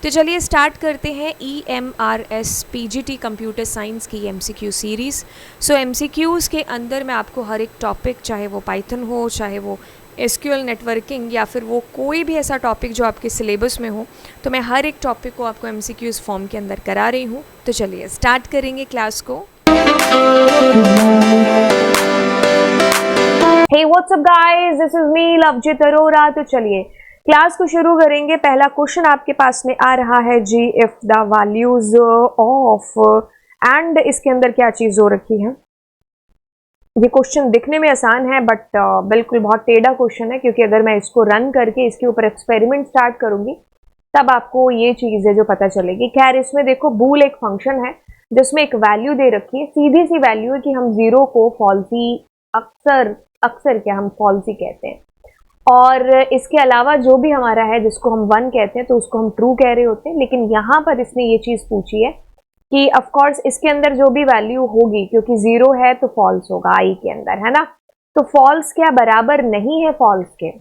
तो चलिए स्टार्ट करते हैं EMRS PGT कंप्यूटर साइंस की MCQ सीरीज़। सो MCQs के अंदर मैं आपको हर एक टॉपिक, चाहे वो पाइथन हो, चाहे वो SQL नेटवर्किंग, या फिर वो कोई भी ऐसा टॉपिक जो आपके सिलेबस में हो, तो मैं हर एक टॉपिक को आपको MCQs फॉर्म के अंदर करा रही हूँ। तो चलिए स्टार्ट करेंगे क्लास को। Hey, what's up guys? This is me, Lovejeet Arora. तो चलिए क्लास को शुरू करेंगे। पहला क्वेश्चन आपके पास में आ रहा है जी, if the values of and इसके अंदर क्या चीज हो रखी है। ये क्वेश्चन दिखने में आसान है बट बिल्कुल बहुत टेढ़ा क्वेश्चन है, क्योंकि अगर मैं इसको रन करके इसके ऊपर एक्सपेरिमेंट स्टार्ट करूंगी तब आपको ये चीज है जो पता चलेगी। खैर, इसमें देखो, बूल एक फंक्शन है जिसमें एक वैल्यू दे रखी है, सीधी सी वैल्यू है कि हम जीरो को फॉल्सी, अक्सर अक्सर क्या हम फॉल्सी कहते हैं, और इसके अलावा जो भी हमारा है जिसको हम वन कहते हैं तो उसको हम ट्रू कह रहे होते हैं। लेकिन यहाँ पर इसने ये चीज पूछी है कि ऑफ कोर्स इसके अंदर जो भी वैल्यू होगी, क्योंकि जीरो है तो फॉल्स होगा आई के अंदर, है ना। तो फॉल्स क्या बराबर नहीं है फॉल्स के।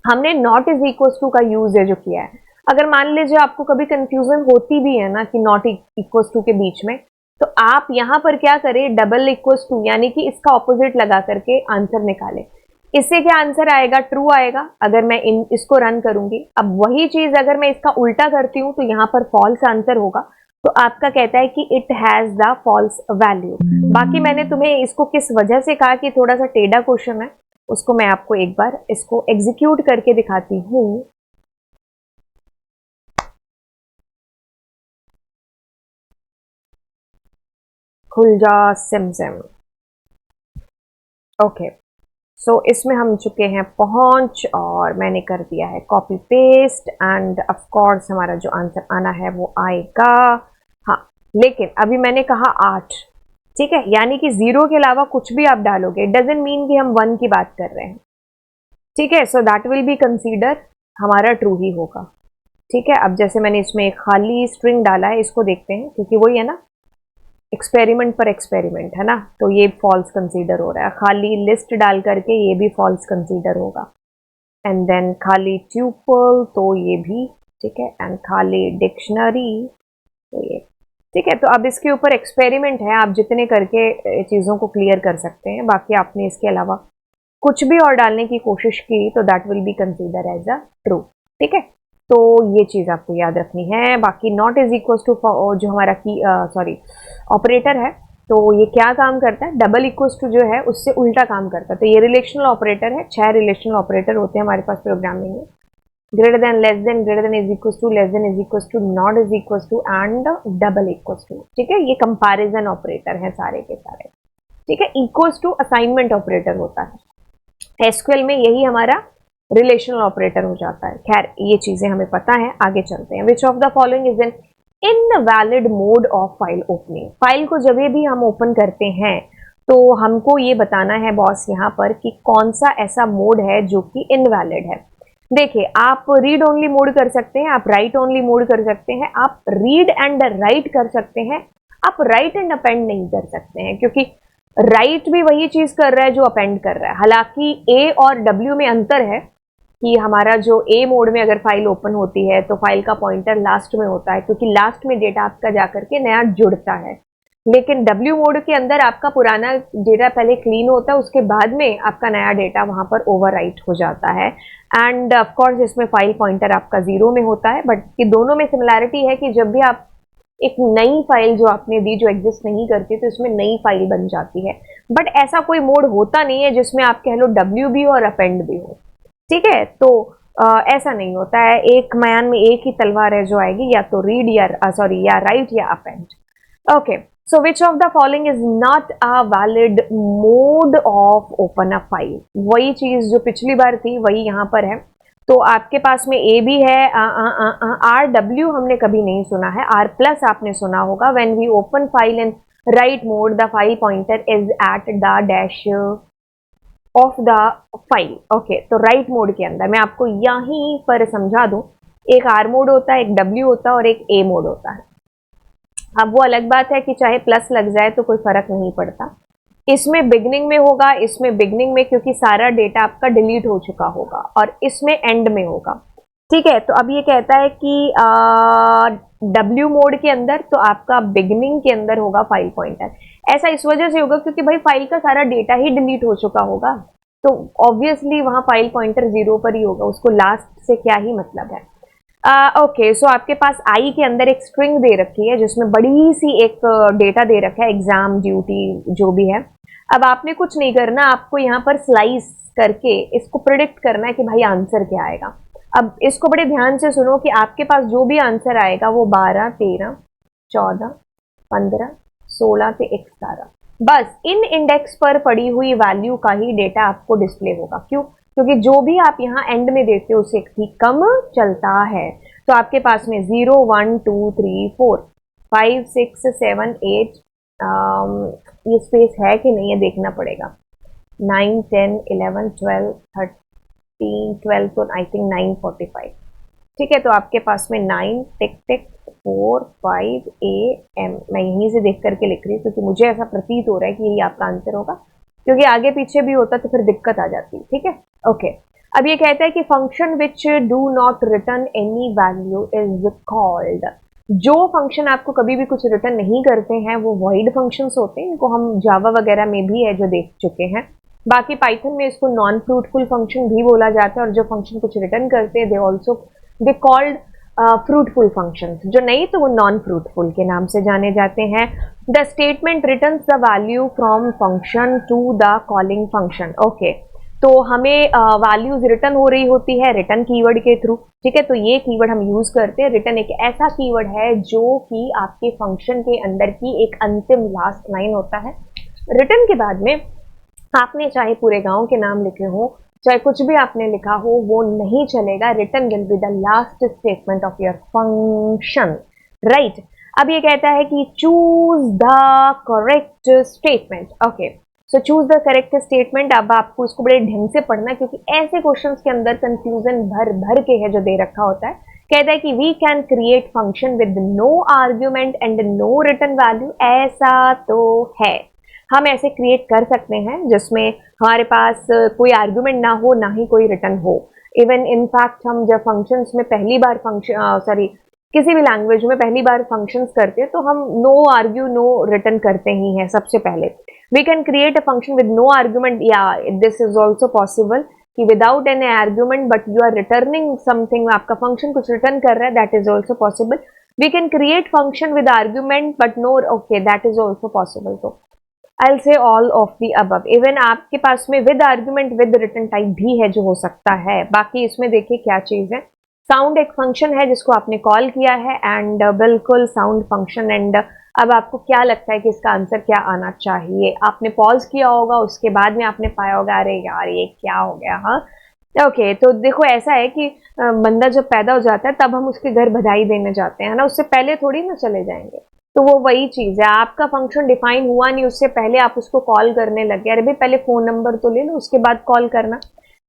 हमने नॉट इज इक्वल टू का यूज है जो किया है। अगर मान लीजिए आपको कभी कंफ्यूजन होती भी है ना कि नॉट इक्वल टू के बीच में, तो आप यहां पर क्या करें, डबल इक्वल टू यानी कि इसका ऑपोजिट लगा करके आंसर निकालें। इससे क्या आंसर आएगा, ट्रू आएगा अगर मैं इसको रन करूंगी। अब वही चीज अगर मैं इसका उल्टा करती हूं तो यहां पर फॉल्स आंसर होगा। तो आपका कहता है कि it has the false value. बाकी मैंने तुम्हें इसको किस वजह से कहा कि थोड़ा सा टेढ़ा क्वेश्चन है, उसको मैं आपको एक बार इसको एग्जीक्यूट करके दिखाती हूं। खुल जा सिमसिम। ओके, सो इसमें हम चुके हैं पहुंच, और मैंने कर दिया है copy paste, end of course हमारा जो आंसर आना है वो आएगा। हाँ, लेकिन अभी मैंने कहा 8, ठीक है, यानी कि जीरो के अलावा कुछ भी आप डालोगे, डजंट मीन कि हम 1 की बात कर रहे हैं, ठीक है। So that will be consider हमारा ट्रू ही होगा, ठीक है। अब जैसे मैंने इसमें एक खाली स्ट्रिंग डाला है, इसको देखते हैं, क्योंकि वही है ना, एक्सपेरिमेंट पर एक्सपेरिमेंट है ना, तो ये फॉल्स कंसीडर हो रहा है। खाली लिस्ट डाल करके ये भी फॉल्स कंसीडर होगा, एंड देन खाली ट्यूपल तो ये भी, ठीक है, एंड खाली डिक्शनरी तो ये, ठीक है। तो अब इसके ऊपर एक्सपेरिमेंट है, आप जितने करके चीज़ों को क्लियर कर सकते हैं। बाकी आपने इसके अलावा कुछ भी और डालने की कोशिश की तो that will be consider as a true, ठीक है। तो ये चीज़ आपको याद रखनी है। बाकी नॉट इज इक्वल टू जो हमारा की ऑपरेटर है, तो ये क्या काम करता है, डबल इक्वल टू जो है उससे उल्टा काम करता है। तो ये रिलेशनल ऑपरेटर है, 6 रिलेशनल ऑपरेटर होते हैं हमारे पास प्रोग्रामिंग में। Greater than, less than, greater than is equal to, less than is equal to, not is equal to, and double equal to, ठीक है। ये कंपैरिजन ऑपरेटर है सारे के सारे, ठीक है। इक्वल्स टू असाइनमेंट ऑपरेटर होता है एसक्यूएल में, यही हमारा रिलेशनल ऑपरेटर हो जाता है। खैर, ये चीजें हमें पता है, आगे चलते हैं। Which of the following is an invalid mode of file opening. File को जब भी हम ओपन करते हैं तो हमको ये बताना है बॉस यहाँ पर कि कौन सा ऐसा मोड है जो कि इनवैलिड है। देखिए, आप रीड ओनली मोड कर सकते हैं, आप राइट ओनली मोड कर सकते हैं, आप रीड एंड राइट कर सकते हैं, आप राइट एंड अपेंड नहीं कर सकते हैं, क्योंकि राइट भी वही चीज कर रहा है जो अपेंड कर रहा है। हालांकि ए और डब्ल्यू में अंतर है कि हमारा जो ए मोड में अगर फाइल ओपन होती है तो फाइल का पॉइंटर लास्ट में होता है, क्योंकि लास्ट में डेटा आपका जाकर के नया जुड़ता है। लेकिन डब्ल्यू मोड के अंदर आपका पुराना डेटा पहले क्लीन होता है, उसके बाद में आपका नया डेटा वहां पर ओवरराइट हो जाता है। एंड ऑफ कोर्स इसमें फाइल पॉइंटर आपका 0 में होता है। बट ये दोनों में सिमिलैरिटी है कि जब भी आप एक नई फाइल जो आपने दी जो एग्जिस्ट नहीं करती, तो इसमें नई फाइल बन जाती है। बट ऐसा कोई मोड होता नहीं है जिसमें आप कह लो डब्ल्यू भी और अपेंड भी हो, ठीक है। तो ऐसा नहीं होता है, एक म्यान में एक ही तलवार है जो आएगी, या तो रीड या या राइट या append. Okay, so which of the following is not a valid mode of open a file. वही चीज जो पिछली बार थी वही यहाँ पर है। तो आपके पास में ए भी है, आर डब्ल्यू हमने कभी नहीं सुना है, आर प्लस आपने सुना होगा। When we open file in write mode the file pointer is at the dash of the file. Okay, तो राइट मोड के अंदर मैं आपको यहीं पर समझा दूं, एक आर मोड होता है, एक डब्ल्यू होता है और एक ए मोड होता है। अब वो अलग बात है कि चाहे प्लस लग जाए तो कोई फर्क नहीं पड़ता। इसमें बिगनिंग में होगा, इसमें बिगनिंग में क्योंकि सारा डेटा आपका डिलीट हो चुका होगा, और इसमें एंड में होगा। ठीक है, तो अब ये कहता है कि W मोड के अंदर, तो आपका बिगनिंग के अंदर होगा फाइल पॉइंटर। ऐसा इस वजह से होगा क्योंकि भाई फाइल का सारा डेटा ही डिलीट हो चुका होगा, तो ऑब्वियसली वहां फाइल पॉइंटर 0 पर ही होगा, उसको लास्ट से क्या ही मतलब है। ओके, सो आपके पास आई के अंदर एक स्ट्रिंग दे रखी है जिसमें बड़ी सी एक डेटा दे रखा है, एग्जाम, ड्यूटी, जो भी है। अब आपने कुछ नहीं करना, आपको यहाँ पर स्लाइस करके इसको प्रिडिक्ट करना है कि भाई आंसर क्या आएगा। अब इसको बड़े ध्यान से सुनो कि आपके पास जो भी आंसर आएगा वो 12, 13, 14, 15, 16 से 11, बस इन इंडेक्स पर पड़ी हुई वैल्यू का ही डेटा आपको डिस्प्ले होगा। क्यों? क्योंकि जो भी आप यहाँ एंड में देते हो उससे ठीक कम चलता है। तो आपके पास में 0, 1, 2, 3, 4, 5, 6, 7, 8, ये स्पेस है कि नहीं है देखना पड़ेगा, 9, 10, 11, 12, 13, 12, तो आई थिंक 9:45। ठीक है, तो आपके पास में 9 टिक टिक 4 5 AM, मैं यहीं से देख करके लिख रही हूँ क्योंकि मुझे ऐसा प्रतीत हो रहा है कि यही आपका आंसर होगा, क्योंकि आगे पीछे भी होता तो फिर दिक्कत आ जाती। ठीक है, ओके। अब ये कहता है कि function which do not return any value is called. जो फंक्शन आपको कभी भी कुछ रिटर्न नहीं करते हैं वो वॉइड फंक्शंस होते हैं, इनको हम जावा वगैरह में भी है जो देख चुके हैं। बाकी पाइथन में इसको नॉन फ्रूटफुल फंक्शन भी बोला जाता है, और जो फंक्शन कुछ रिटर्न करते हैं दे कॉल्ड फ्रूटफुल फंक्शंस, जो नहीं तो वो नॉन फ्रूटफुल के नाम से जाने जाते हैं। The statement returns the value from function to the calling function. Okay, तो हमें वैल्यूज रिटर्न हो रही होती है रिटर्न कीवर्ड के थ्रू। ठीक है, तो ये कीवर्ड हम यूज करते हैं। रिटर्न एक ऐसा कीवर्ड है जो कि आपके फंक्शन के अंदर की एक अंतिम लास्ट लाइन होता है। रिटर्न के बाद में आपने चाहे पूरे गांव के नाम लिखे हो, चाहे कुछ भी आपने लिखा हो, वो नहीं चलेगा। Return will be the last statement of your function, right. अब ये कहता है कि choose the correct statement. Okay, so choose the correct statement. अब आपको इसको बड़े ढंग से पढ़ना, क्योंकि ऐसे क्वेश्चंस के अंदर कंफ्यूजन भर भर के है जो दे रखा होता है। कहता है कि we can create function with no argument and no return value. ऐसा तो है, हम ऐसे क्रिएट कर सकते हैं जिसमें हमारे पास कोई आर्गुमेंट ना हो, ना ही कोई रिटर्न हो। इवन इनफैक्ट हम जब फंक्शंस में पहली बार किसी भी लैंग्वेज में पहली बार फंक्शंस करते हैं तो हम नो आर्ग्यू नो रिटर्न करते ही हैं सबसे पहले। We can create a function with no argument, या दिस इज ऑल्सो पॉसिबल कि without any argument but you are returning something, आपका फंक्शन कुछ रिटर्न कर रहा है, that is also possible. We can create function with argument but no, okay, that is also possible. तो I'll say all of the above। Even आपके पास में with argument with return type भी है जो हो सकता है। बाकी इसमें देखिए क्या चीज है। साउंड एक फंक्शन है जिसको आपने कॉल किया है, एंड बिल्कुल साउंड फंक्शन। एंड अब आपको क्या लगता है कि इसका आंसर क्या आना चाहिए? आपने पॉज किया होगा, उसके बाद में आपने पाया होगा अरे यार ये क्या हो गया। हाँ, ओके, तो देखो ऐसा है कि बंदा जब पैदा हो जाता है तब हम उसके घर बधाई देने जाते हैं ना, उससे पहले थोड़ी ना चले जाएंगे। तो वो वही चीज है, आपका फंक्शन डिफाइन हुआ नहीं उससे पहले आप उसको कॉल करने लग गए। अरे भाई पहले फोन नंबर तो ले लो उसके बाद कॉल करना।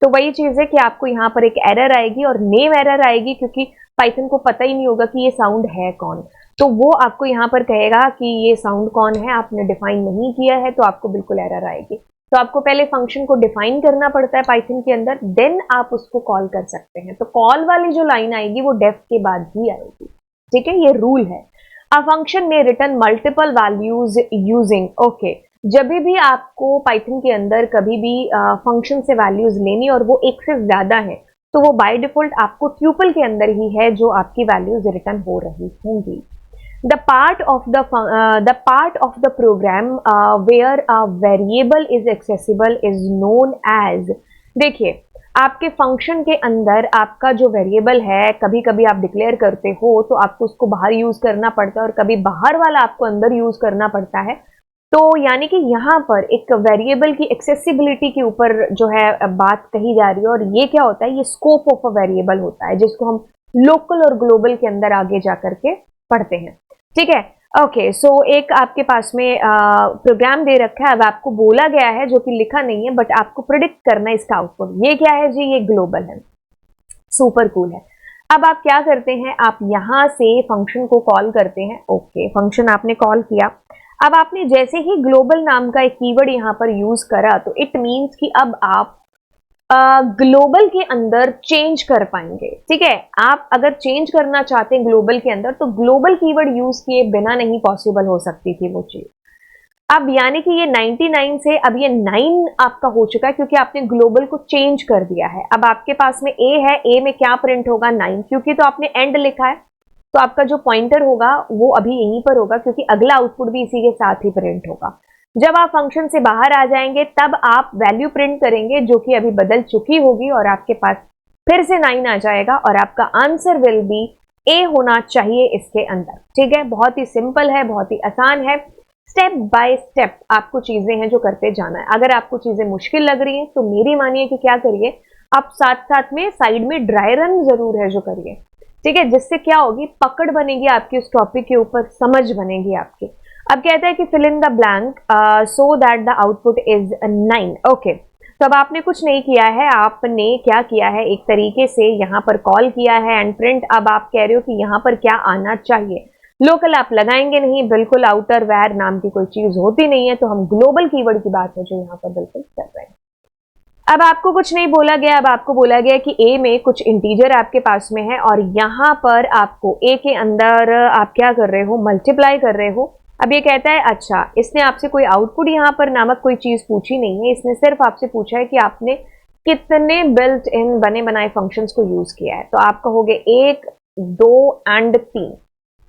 तो वही चीज है कि आपको यहाँ पर एक एरर आएगी, और नेम एरर आएगी, क्योंकि पाइथन को पता ही नहीं होगा कि ये साउंड है कौन। तो वो आपको यहाँ पर कहेगा कि ये साउंड कौन है, आपने डिफाइन नहीं किया है, तो आपको बिल्कुल एरर आएगी। तो आपको पहले फंक्शन को डिफाइन करना पड़ता है पाइथन के अंदर, देन आप उसको कॉल कर सकते हैं। तो कॉल वाली जो लाइन आएगी वो डेफ के बाद ही आएगी। ठीक है, ये रूल है। A function may return multiple values using, okay, जब भी आपको पाइथन के अंदर कभी भी फंक्शन से वैल्यूज लेनी और वो एक से ज्यादा है, तो वो बाय डिफॉल्ट आपको ट्यूपल के अंदर ही है जो आपकी वैल्यूज रिटर्न हो रही होंगी। The part of the program where a variable is accessible is known as, देखिए आपके फंक्शन के अंदर आपका जो वेरिएबल है, कभी कभी आप डिक्लेयर करते हो तो आपको उसको बाहर यूज करना पड़ता है, और कभी बाहर वाला आपको अंदर यूज करना पड़ता है। तो यानी कि यहाँ पर एक वेरिएबल की एक्सेसिबिलिटी के ऊपर जो है बात कही जा रही है। और ये क्या होता है, ये स्कोप ऑफ अ वेरिएबल होता है जिसको हम लोकल और ग्लोबल के अंदर आगे जाकर के पढ़ते हैं। ठीक है, ओके, सो एक आपके पास में प्रोग्राम दे रखा है। अब आपको बोला गया है, जो कि लिखा नहीं है, बट आपको प्रिडिक्ट करना है इसका आउटपुट। ये क्या है जी? ये ग्लोबल है, सुपर कूल है। अब आप क्या करते हैं, आप यहां से फंक्शन को कॉल करते हैं। ओके, फंक्शन आपने कॉल किया। अब आपने जैसे ही ग्लोबल नाम का एक कीवर्ड यहां पर यूज करा, तो इट मीन्स कि अब आप ग्लोबल के अंदर चेंज कर पाएंगे। ठीक है, आप अगर चेंज करना चाहते हैं ग्लोबल के अंदर तो ग्लोबल कीवर्ड यूज किए बिना नहीं पॉसिबल हो सकती थी वो चीज। अब यानी कि ये 99 से अब ये 9 आपका हो चुका है क्योंकि आपने ग्लोबल को चेंज कर दिया है। अब आपके पास में ए है, ए में क्या प्रिंट होगा 9, क्योंकि तो आपने एंड लिखा है तो आपका जो पॉइंटर होगा वो अभी यहीं पर होगा क्योंकि अगला आउटपुट भी इसी के साथ ही प्रिंट होगा। जब आप फंक्शन से बाहर आ जाएंगे तब आप वैल्यू प्रिंट करेंगे जो कि अभी बदल चुकी होगी और आपके पास फिर से 9 आ जाएगा और आपका आंसर विल बी ए होना चाहिए इसके अंदर। ठीक है, बहुत ही सिंपल है, बहुत ही आसान है। स्टेप बाय स्टेप आपको चीजें हैं जो करते जाना है। अगर आपको चीजें मुश्किल लग रही हैं तो मेरी मानिए कि क्या करिए, आप साथ साथ में साइड में ड्राई रन जरूर है जो करिए। ठीक है, जिससे क्या होगी, पकड़ बनेगी आपकी उस टॉपिक के ऊपर, समझ बनेगी आपकी। अब कहता है कि fill in the blank so that the output is 9। Okay, तो अब आपने कुछ नहीं किया है, आपने क्या किया है, एक तरीके से यहां पर कॉल किया है एंड प्रिंट। अब आप कह रहे हो कि यहां पर क्या आना चाहिए, लोकल आप लगाएंगे नहीं, बिल्कुल आउटर वैर नाम की कोई चीज होती नहीं है, तो हम ग्लोबल कीवर्ड की बात है जो यहां पर बिल्कुल कर रहे हैं। अब आपको कुछ नहीं बोला गया, अब आपको बोला गया कि ए में कुछ इंटीजर आपके पास में है और यहां पर आपको ए के अंदर आप क्या कर रहे हो, मल्टीप्लाई कर रहे हो। अब ये कहता है अच्छा, इसने आपसे कोई आउटपुट यहां पर नामक कोई चीज पूछी नहीं है, इसने सिर्फ आपसे पूछा है कि आपने कितने बिल्ट इन बने बनाए फंक्शंस को यूज किया है। तो आप कहोगे 1, 2 एंड 3।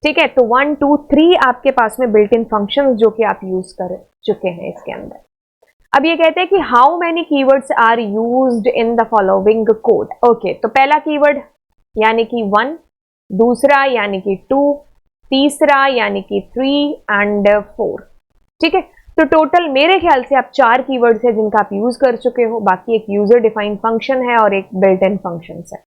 ठीक है, तो 1, 2, 3 आपके पास में बिल्ट इन फंक्शन जो कि आप यूज कर चुके हैं इसके अंदर। अब ये कहते हैं कि how many keywords are used in the following code. Okay, तो पहला कीवर्ड यानी कि 1, दूसरा यानी कि 2, तीसरा यानी कि 3 एंड 4। ठीक है, तो टोटल मेरे ख्याल से आप 4 कीवर्ड्स है जिनका आप यूज कर चुके हो, बाकी एक यूजर डिफाइंड फंक्शन है और एक बिल्ट इन फंक्शन है।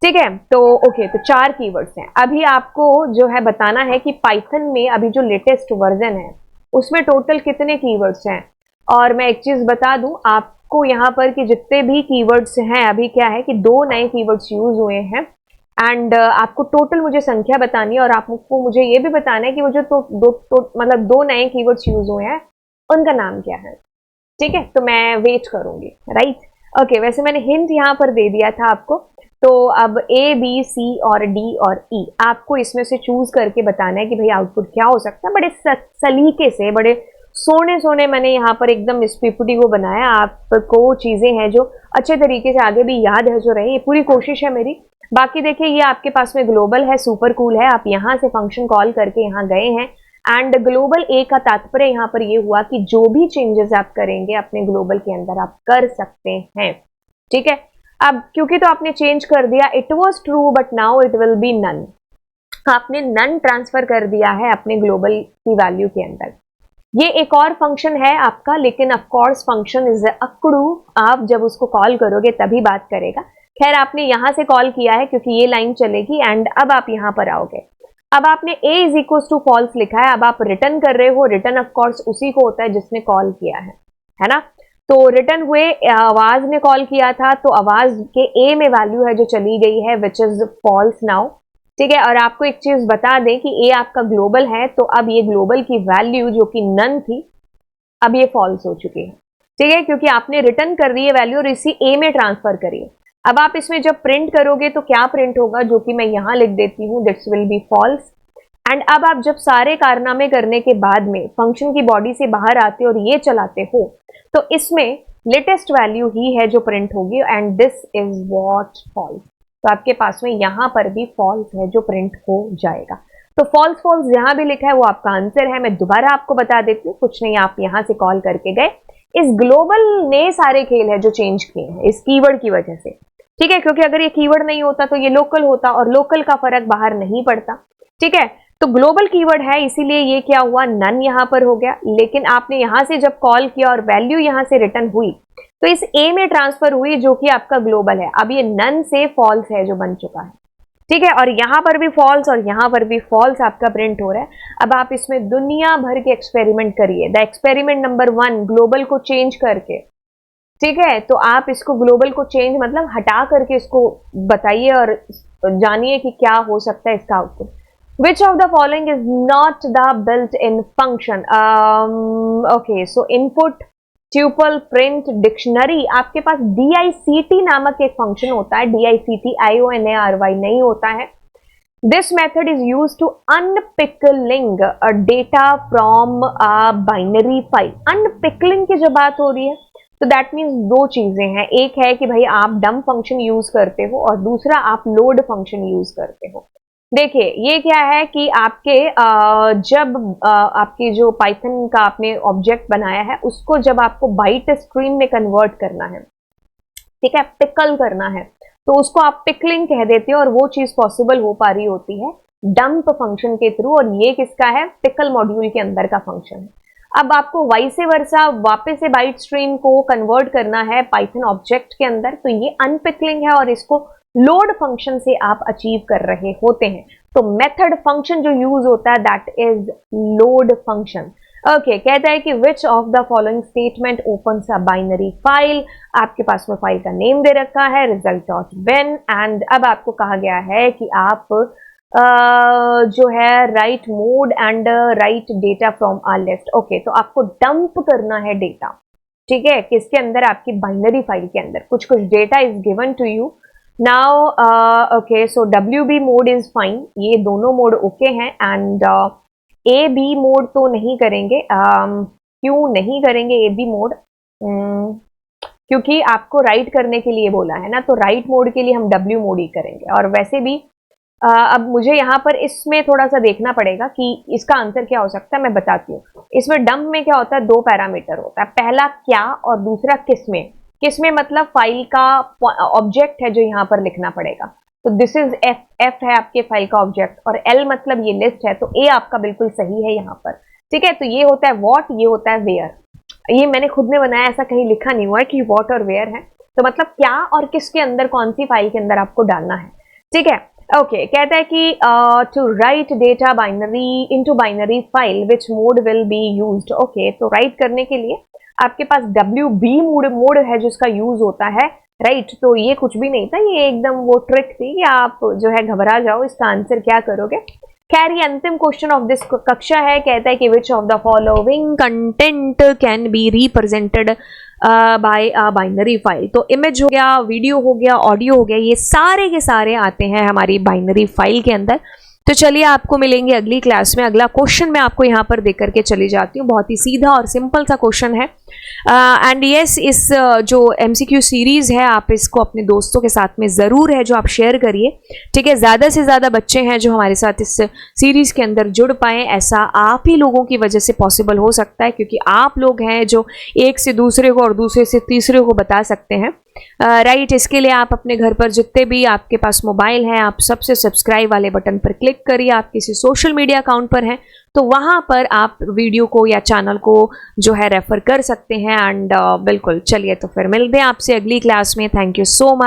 ठीक है, तो ओके, तो 4 कीवर्ड्स हैं। अभी आपको जो है बताना है कि पाइथन में अभी जो लेटेस्ट वर्जन है उसमें टोटल कितने कीवर्ड्स हैं। और मैं एक चीज बता दूं आपको यहां पर कि जितने भी कीवर्ड्स हैं अभी क्या है कि 2 नए कीवर्ड्स यूज हुए हैं एंड आपको टोटल मुझे संख्या बतानी है और आपको मुझे ये भी बताना है कि वो जो मतलब 2 नए कीवर्ड्स यूज हुए हैं उनका नाम क्या है। ठीक है, तो मैं वेट करूंगी। राइट, ओके, वैसे मैंने हिंट यहां पर दे दिया था आपको। तो अब ए, बी, सी और डी और ई आपको इसमें से चूज करके बताना है कि भाई आउटपुट क्या हो सकता है। बड़े सलीके से, बड़े सोने सोने मैंने यहाँ पर एकदम इस पीपीटी को बनाया। आपको चीजें हैं जो अच्छे तरीके से आगे भी याद है जो रहे, ये पूरी कोशिश है मेरी। बाकी देखिए ये आपके पास में ग्लोबल है, सुपर कूल है, आप यहाँ से फंक्शन कॉल करके यहाँ गए हैं एंड ग्लोबल ए का तात्पर्य यहाँ पर ये हुआ कि जो भी चेंजेस आप करेंगे अपने ग्लोबल के अंदर आप कर सकते हैं। ठीक है, अब क्योंकि तो आपने चेंज कर दिया, it was true but now it will be none. आपने नन ट्रांसफर कर दिया है अपने ग्लोबल की वैल्यू के अंदर। ये एक और फंक्शन है आपका, लेकिन ऑफ कोर्स फंक्शन इज अकड़ू, आप जब उसको कॉल करोगे तभी बात करेगा। खैर आपने यहां से कॉल किया है क्योंकि ये लाइन चलेगी एंड अब आप यहां पर आओगे। अब आपने a is equal to false लिखा है, अब आप रिटर्न कर रहे हो। रिटर्न ऑफ कोर्स उसी को होता है जिसने कॉल किया है ना। तो रिटर्न हुए, आवाज ने कॉल किया था तो आवाज के a में वैल्यू है जो चली गई है विच इज फॉल्स नाउ। ठीक है, और आपको एक चीज बता दें कि ए आपका ग्लोबल है तो अब ये ग्लोबल की वैल्यू जो कि नन थी अब ये फॉल्स हो चुकी है। ठीक है, क्योंकि आपने रिटर्न कर दी है वैल्यू और इसी ए में ट्रांसफर करिए। अब आप इसमें जब प्रिंट करोगे तो क्या प्रिंट होगा, जो कि मैं यहां लिख देती हूं, this will be false. And अब आप जब सारे कारनामे करने के बाद में फंक्शन की बॉडी से बाहर आते हो और ये चलाते हो तो इसमें लेटेस्ट वैल्यू ही है जो प्रिंट होगी and this is what false. तो आपके पास में यहां पर भी फॉल्स है जो प्रिंट हो जाएगा। तो फॉल्स फॉल्स यहां भी लिखा है वो आपका आंसर है। मैं दोबारा आपको बता देती हूँ, कुछ नहीं, आप यहां से कॉल करके गए। इस ग्लोबल ने सारे खेल है जो चेंज किए हैं इस कीवर्ड की वजह से। ठीक है, क्योंकि अगर ये कीवर्ड नहीं होता तो ये लोकल होता और लोकल का फर्क बाहर नहीं पड़ता। ठीक है, तो ग्लोबल कीवर्ड है इसीलिए ये क्या हुआ, नन यहां पर हो गया। लेकिन आपने यहां से जब कॉल किया और वैल्यू यहां से रिटर्न हुई तो इस ए में ट्रांसफर हुई जो कि आपका ग्लोबल है। अब ये नन से फॉल्स है जो बन चुका है। ठीक है, और यहां पर भी फॉल्स और यहां पर भी फॉल्स आपका प्रिंट हो रहा है। अब आप इसमें दुनिया भर के एक्सपेरिमेंट करिए। द एक्सपेरिमेंट नंबर 1, ग्लोबल को चेंज करके। ठीक है, तो आप इसको ग्लोबल को चेंज मतलब हटा करके इसको बताइए और जानिए कि क्या हो सकता है इसका output. Which of the following is not the built-in function? Okay, so input tuple print dictionary, आपके पास DICT नामक एक फंक्शन होता है, DICT IONARY नहीं होता है। This method is use to unpickling data from a binary file. Unpickling की जो बात हो रही है तो दैट मीन्स दो चीजें हैं, एक है कि भाई आप डंप फंक्शन यूज करते हो और दूसरा आप लोड फंक्शन यूज करते हो। देखिए ये क्या है कि आपके जब आपके जो पाइथन का आपने ऑब्जेक्ट बनाया है उसको जब आपको बाइट स्ट्रीम में कन्वर्ट करना है, ठीक है, पिकल करना है, तो उसको आप पिकलिंग कह देते हो और वो चीज पॉसिबल हो पा रही होती है डंप फंक्शन के थ्रू, और ये किसका है, पिकल मॉड्यूल के अंदर का फंक्शन है। अब आपको वाइस वर्सा वापस से बाइट स्ट्रीम को कन्वर्ट करना है पाइथन ऑब्जेक्ट के अंदर, तो ये अनपिकलिंग है और इसको लोड फंक्शन से आप अचीव कर रहे होते हैं। तो मेथड फंक्शन जो यूज होता है that is load function. Okay, कहता है कि which of the following statement opens a binary file. आपके पास में फाइल का नेम दे रखा है result.bin, एंड अब आपको कहा गया है कि आप जो है write mode and write data from a list. Okay, तो आपको डंप करना है डेटा, ठीक है, किसके अंदर, आपकी बाइनरी फाइल के अंदर कुछ data is given to you now. Okay, so WB mode is fine, ये दोनों मोड ओके हैं, एंड AB मोड तो नहीं करेंगे। क्यों नहीं करेंगे AB मोड? क्योंकि आपको राइट करने के लिए बोला है ना, तो राइट मोड के लिए हम W मोड ही करेंगे। और वैसे भी अब मुझे यहाँ पर इसमें थोड़ा सा देखना पड़ेगा कि इसका आंसर क्या हो सकता है, मैं बताती हूँ। इसमें डंप में क्या होता है, दो पैरामीटर होता है, पहला क्या और दूसरा किसमें। किसमें मतलब फाइल का ऑब्जेक्ट है जो यहाँ पर लिखना पड़ेगा, तो दिस इज F है आपके फाइल का ऑब्जेक्ट, और L मतलब ये लिस्ट है, तो A आपका बिल्कुल सही है यहाँ पर, ठीक है। तो ये होता है व्हाट, ये होता है वेयर। ये मैंने खुद ने बनाया, ऐसा कहीं लिखा नहीं हुआ है कि व्हाट और वेयर है, तो मतलब क्या और किसके अंदर, कौन सी फाइल के अंदर आपको डालना है, ठीक है। ओके, कहता है कि to write data binary into binary file which mode will be used. Okay, तो राइट करने के लिए आपके पास WB मोड है जिसका यूज होता है, राइट। तो ये कुछ भी नहीं था, ये एकदम वो ट्रिक थी कि आप जो है घबरा जाओ, इसका आंसर क्या करोगे। खैर ये अंतिम क्वेश्चन ऑफ दिस कक्षा है, कहता है कि which of the following content can be represented by a binary file. तो इमेज हो गया, वीडियो हो गया, ऑडियो हो गया, ये सारे के सारे आते हैं हमारी बाइनरी फाइल के अंदर। तो चलिए आपको मिलेंगे अगली क्लास में। अगला क्वेश्चन मैं आपको यहाँ पर देकर के चली जाती हूँ, बहुत ही सीधा और सिंपल सा क्वेश्चन है। एंड यस, इस जो MCQ सीरीज है आप इसको अपने दोस्तों के साथ में ज़रूर है जो आप शेयर करिए, ठीक है। ज़्यादा से ज़्यादा बच्चे हैं जो हमारे साथ इस सीरीज़ के अंदर जुड़ पाएँ, ऐसा आप ही लोगों की वजह से पॉसिबल हो सकता है, क्योंकि आप लोग हैं जो एक से दूसरे को और दूसरे से तीसरे को बता सकते हैं, राइट। इसके लिए आप अपने घर पर जितने भी आपके पास मोबाइल हैं, आप सबसे सब्सक्राइब वाले बटन पर क्लिक करिए। आप किसी सोशल मीडिया अकाउंट पर हैं तो वहाँ पर आप वीडियो को या चैनल को जो है रेफर कर सकते हैं। एंड बिल्कुल, चलिए तो फिर मिलते हैं आपसे अगली क्लास में। Thank you so much.